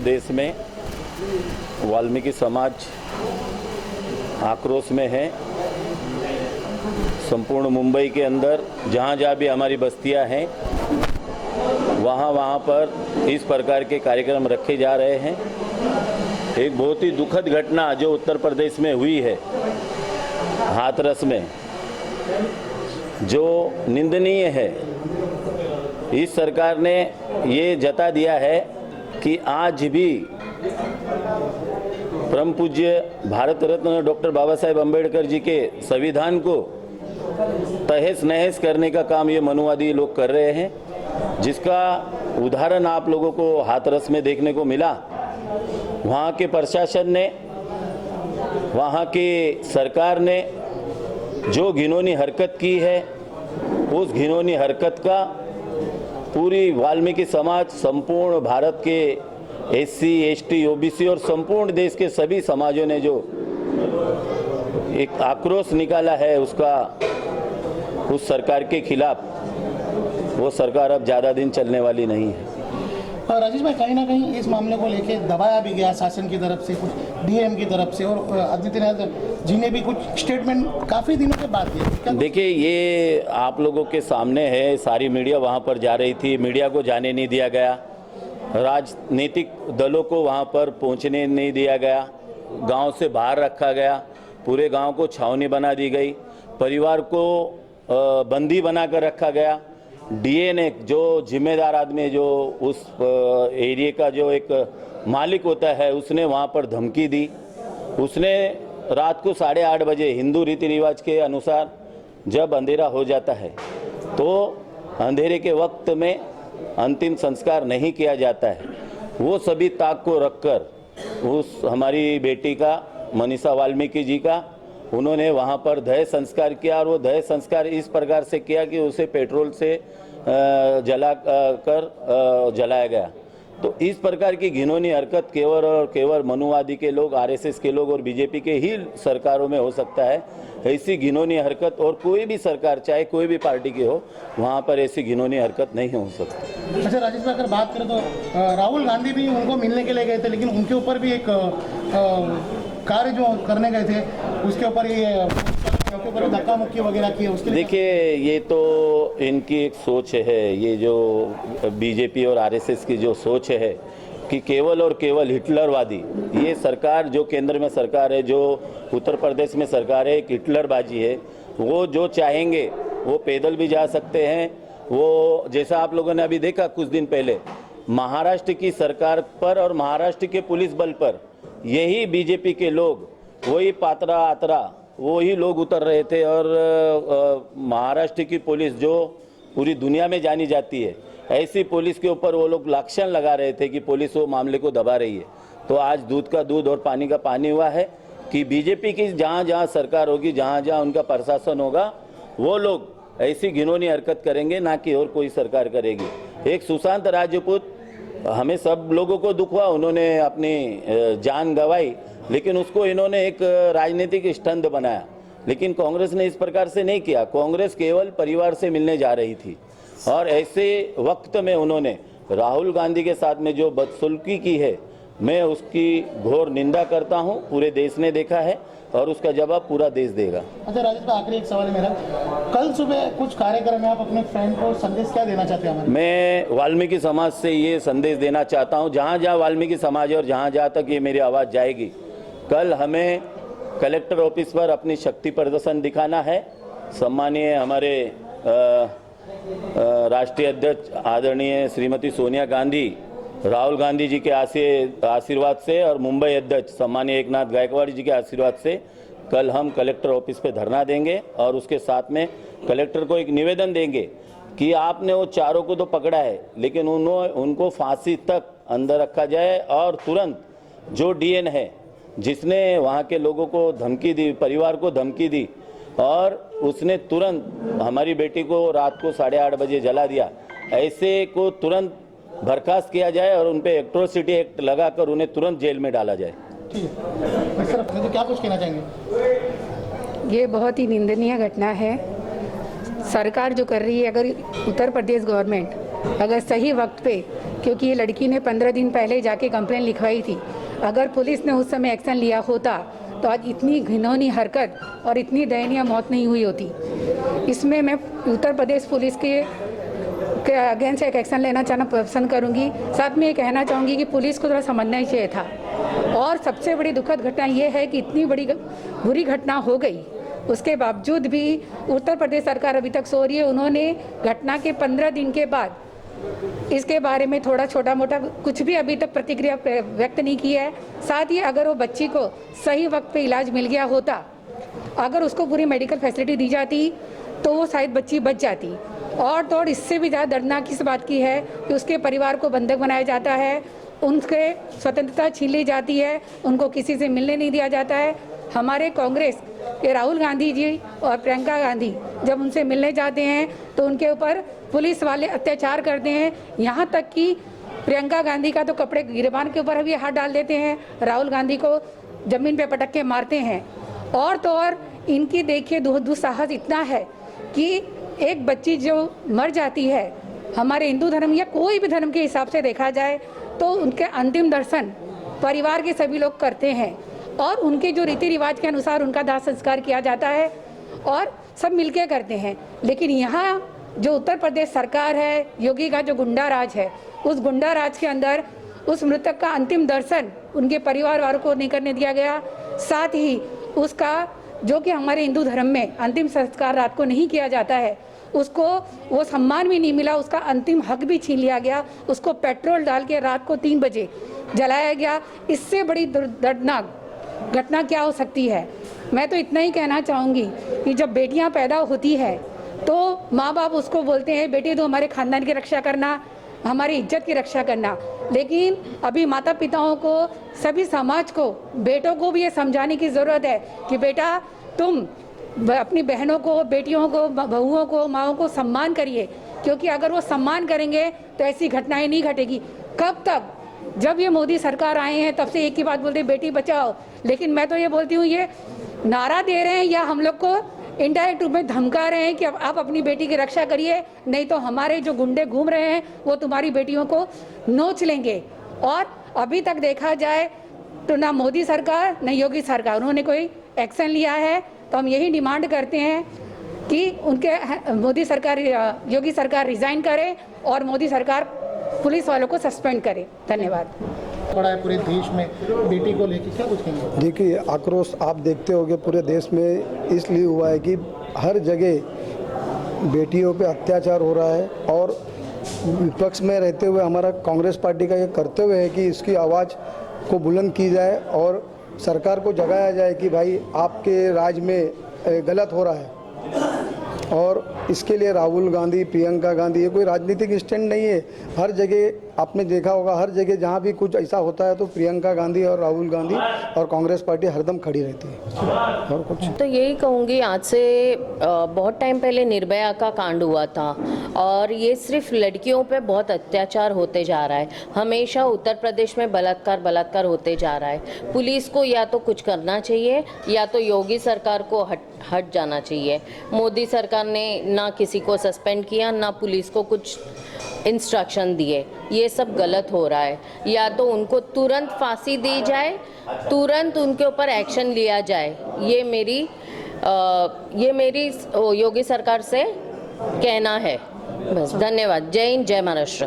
प्रदेश में वाल्मीकि समाज आक्रोश में है। संपूर्ण मुंबई के अंदर जहाँ जहाँ भी हमारी बस्तियाँ हैं वहाँ पर इस प्रकार के कार्यक्रम रखे जा रहे हैं। एक बहुत ही दुखद घटना जो उत्तर प्रदेश में हुई है हाथरस में, जो निंदनीय है। इस सरकार ने ये जता दिया है कि आज भी परम पूज्य भारत रत्न डॉक्टर बाबा साहेब अम्बेडकर जी के संविधान को तहस नहस करने का काम ये मनुवादी लोग कर रहे हैं, जिसका उदाहरण आप लोगों को हाथरस में देखने को मिला। वहाँ के प्रशासन ने, वहाँ की सरकार ने जो घिनौनी हरकत की है, उस घिनौनी हरकत का पूरी वाल्मीकि समाज, संपूर्ण भारत के एससी, एसटी, ओबीसी और संपूर्ण देश के सभी समाजों ने जो एक आक्रोश निकाला है उसका, उस सरकार के खिलाफ, वो सरकार अब ज़्यादा दिन चलने वाली नहीं है। और राजेश भाई, कहीं ना कहीं इस मामले को लेके दबाया भी गया शासन की तरफ से, कुछ डीएम की तरफ से, और आदित्यनाथ जी ने भी कुछ स्टेटमेंट काफ़ी दिनों के बाद दिए। देखिए, ये आप लोगों के सामने है, सारी मीडिया वहाँ पर जा रही थी, मीडिया को जाने नहीं दिया गया, राजनीतिक दलों को वहाँ पर पहुँचने नहीं दिया गया, गांव से बाहर रखा गया, पूरे गांव को छावनी बना दी गई, परिवार को बंदी बनाकर रखा गया। डीएन जो जिम्मेदार आदमी, जो उस एरिया का जो एक मालिक होता है, उसने वहाँ पर धमकी दी। उसने रात को 8:30 बजे हिंदू रीति रिवाज के अनुसार जब अंधेरा हो जाता है तो अंधेरे के वक्त में अंतिम संस्कार नहीं किया जाता है। वो सभी ताक को रखकर उस हमारी बेटी का, मनीषा वाल्मीकि जी का, उन्होंने वहाँ पर दह संस्कार किया। और वो दह संस्कार इस प्रकार से किया कि उसे पेट्रोल से जलाया गया। तो इस प्रकार की घिनौनी हरकत केवल और केवल मनुवादी के लोग, आरएसएस के लोग और बीजेपी के ही सरकारों में हो सकता है। ऐसी घिनौनी हरकत और कोई भी सरकार, चाहे कोई भी पार्टी की हो, वहाँ पर ऐसी घिनौनी हरकत नहीं हो सकती। अच्छा राजेश भाई, अगर बात करें तो राहुल गांधी भी उनको मिलने के लिए गए थे, लेकिन उनके ऊपर भी एक कार्य जो करने गए थे उसके ऊपर ये धक्का मुक्की वगैरह की है। उसके देखिए, ये तो इनकी एक सोच है, ये जो बीजेपी और आरएसएस की जो सोच है कि केवल और केवल हिटलरवादी, ये सरकार जो केंद्र में सरकार है, जो उत्तर प्रदेश में सरकार है, एक हिटलरबाजी है। वो जो चाहेंगे वो पैदल भी जा सकते हैं। वो जैसा आप लोगों ने अभी देखा कुछ दिन पहले महाराष्ट्र की सरकार पर और महाराष्ट्र के पुलिस बल पर यही बीजेपी के लोग, वही पात्रा आतरा, वही लोग उतर रहे थे। और महाराष्ट्र की पुलिस जो पूरी दुनिया में जानी जाती है, ऐसी पुलिस के ऊपर वो लोग लांछन लगा रहे थे कि पुलिस वो मामले को दबा रही है। तो आज दूध का दूध और पानी का पानी हुआ है कि बीजेपी की जहाँ जहाँ सरकार होगी, जहाँ जहाँ उनका प्रशासन होगा, वो लोग ऐसी घिनौनी हरकत करेंगे, ना कि और कोई सरकार करेगी। एक सुशांत राजपूत, हमें सब लोगों को दुख हुआ, उन्होंने अपनी जान गंवाई, लेकिन उसको इन्होंने एक राजनीतिक स्टंट बनाया। लेकिन कांग्रेस ने इस प्रकार से नहीं किया। कांग्रेस केवल परिवार से मिलने जा रही थी, और ऐसे वक्त में उन्होंने राहुल गांधी के साथ में जो बदसलूकी की है, मैं उसकी घोर निंदा करता हूं। पूरे देश ने देखा है और उसका जवाब पूरा देश देगा। अच्छा राजेश भाई, आखिरी एक सवाल है मेरा, कल सुबह कुछ कार्यक्रम में आप अपने फ्रेंड को संदेश क्या देना चाहते हैं? मैं वाल्मीकि समाज से ये संदेश देना चाहता हूँ, जहाँ जहाँ वाल्मीकि समाज और जहाँ जहाँ तक ये मेरी आवाज़ जाएगी, कल हमें कलेक्टर ऑफिस पर अपनी शक्ति प्रदर्शन दिखाना है। सम्मानीय हमारे राष्ट्रीय अध्यक्ष आदरणीय श्रीमती सोनिया गांधी, राहुल गांधी जी के आशीर्वाद से, और मुंबई अध्यक्ष सम्मानीय एकनाथ गायकवाड़ जी के आशीर्वाद से कल हम कलेक्टर ऑफिस पे धरना देंगे। और उसके साथ में कलेक्टर को एक निवेदन देंगे कि आपने वो चारों को तो पकड़ा है, लेकिन उनको फांसी तक अंदर रखा जाए। और तुरंत जो डीएन है, जिसने वहाँ के लोगों को धमकी दी, परिवार को धमकी दी, और उसने तुरंत हमारी बेटी को रात को 8:30 बजे जला दिया, ऐसे को तुरंत बर्खास्त किया जाए और उन पे एट्रोसिटी एक्ट लगाकर उन्हें तुरंत जेल में डाला जाए। ठीक है सर, तो क्या कुछ कहना चाहेंगे? ये बहुत ही निंदनीय घटना है। सरकार जो कर रही है, अगर उत्तर प्रदेश गवर्नमेंट अगर सही वक्त पे क्योंकि ये लड़की ने 15 दिन पहले जाके कंप्लेन लिखवाई थी। अगर पुलिस ने उस समय एक्शन लिया होता तो आज इतनी घिनौनी हरकत और इतनी दयनीय मौत नहीं हुई होती। इसमें मैं उत्तर प्रदेश पुलिस के अगेंस्ट एक एक्शन लेना पसंद करूंगी। साथ में ये कहना चाहूँगी कि पुलिस को थोड़ा समझना ही चाहिए था। और सबसे बड़ी दुखद घटना ये है कि इतनी बड़ी बुरी घटना हो गई, उसके बावजूद भी उत्तर प्रदेश सरकार अभी तक सो रही है। उन्होंने घटना के 15 दिन के बाद इसके बारे में थोड़ा छोटा मोटा कुछ भी अभी तक प्रतिक्रिया व्यक्त नहीं की है। साथ ही अगर वो बच्ची को सही वक्त पे इलाज मिल गया होता, अगर उसको पूरी मेडिकल फैसिलिटी दी जाती तो वो शायद बच्ची बच जाती। और तो और इससे भी ज़्यादा दर्दनाक इस बात की है कि उसके परिवार को बंधक बनाया जाता है, उनके स्वतंत्रता छीन ली जाती है, उनको किसी से मिलने नहीं दिया जाता है। हमारे कांग्रेस के राहुल गांधी जी और प्रियंका गांधी जब उनसे मिलने जाते हैं तो उनके ऊपर पुलिस वाले अत्याचार करते हैं। यहाँ तक कि प्रियंका गांधी का तो कपड़े गिरबान के ऊपर भी हाथ डाल देते हैं, राहुल गांधी को ज़मीन पे पटक के मारते हैं। और तो और इनकी देखिए दुस्साहस इतना है कि एक बच्ची जो मर जाती है, हमारे हिंदू धर्म या कोई भी धर्म के हिसाब से देखा जाए तो उनके अंतिम दर्शन परिवार के सभी लोग करते हैं और उनके जो रीति रिवाज के अनुसार उनका दाह संस्कार किया जाता है और सब मिलके करते हैं। लेकिन यहाँ जो उत्तर प्रदेश सरकार है, योगी का जो गुंडा राज है, उस गुंडा राज के अंदर उस मृतक का अंतिम दर्शन उनके परिवार वालों को नहीं करने दिया गया। साथ ही उसका जो कि हमारे हिंदू धर्म में अंतिम संस्कार रात को नहीं किया जाता है, उसको वो सम्मान भी नहीं मिला, उसका अंतिम हक भी छीन लिया गया। उसको पेट्रोल डाल के रात को 3 बजे जलाया गया। इससे बड़ी दर्दनाक घटना क्या हो सकती है। मैं तो इतना ही कहना चाहूँगी कि जब बेटियाँ पैदा होती है तो माँ बाप उसको बोलते हैं बेटे तो हमारे खानदान की रक्षा करना, हमारी इज्जत की रक्षा करना। लेकिन अभी माता पिताओं को, सभी समाज को, बेटों को भी ये समझाने की ज़रूरत है कि बेटा तुम अपनी बहनों को, बेटियों को, बहुओं को, माँओं को सम्मान करिए, क्योंकि अगर वो सम्मान करेंगे तो ऐसी घटनाएं नहीं घटेगी। कब तक, जब ये मोदी सरकार आए हैं तब से एक ही बात बोलते हैं बेटी बचाओ। लेकिन मैं तो ये बोलती हूँ ये नारा दे रहे हैं या हम लोग को इनडायरेक्ट रूप में धमका रहे हैं कि आप अपनी बेटी की रक्षा करिए, नहीं तो हमारे जो गुंडे घूम रहे हैं वो तुम्हारी बेटियों को नोच लेंगे। और अभी तक देखा जाए तो ना मोदी सरकार न योगी सरकार उन्होंने कोई एक्शन लिया है। तो हम यही डिमांड करते हैं कि उनके मोदी सरकार, योगी सरकार रिजाइन करे और मोदी सरकार पुलिस वालों को सस्पेंड करे। धन्यवाद। पड़ा है पूरे देश में बेटी को लेकर, क्या कुछ कहेंगे? देखिए, आक्रोश आप देखते होंगे पूरे देश में इसलिए हुआ है कि हर जगह बेटियों पे अत्याचार हो रहा है और विपक्ष में रहते हुए हमारा कांग्रेस पार्टी का ये कर्तव्य है कि इसकी आवाज़ को बुलंद की जाए और सरकार को जगाया जाए कि भाई आपके राज में गलत हो रहा है। और इसके लिए राहुल गांधी, प्रियंका गांधी, ये कोई राजनीतिक स्टैंड नहीं है। हर जगह आपने देखा होगा, हर जगह जहाँ भी कुछ ऐसा होता है तो प्रियंका गांधी और राहुल गांधी और कांग्रेस पार्टी हरदम खड़ी रहती है। और कुछ तो यही कहूँगी, आज से बहुत टाइम पहले निर्भया का कांड हुआ था और ये सिर्फ लड़कियों पे बहुत अत्याचार होते जा रहा है। हमेशा उत्तर प्रदेश में बलात्कार होते जा रहा है। पुलिस को या तो कुछ करना चाहिए या तो योगी सरकार को हट जाना चाहिए। मोदी सरकार ने ना किसी को सस्पेंड किया, ना पुलिस को कुछ इंस्ट्रक्शन दिए। ये सब गलत हो रहा है। या तो उनको तुरंत फांसी दी जाए, तुरंत उनके ऊपर एक्शन लिया जाए। ये मेरी योगी सरकार से कहना है। बस, धन्यवाद। जय हिंद, जय महाराष्ट्र।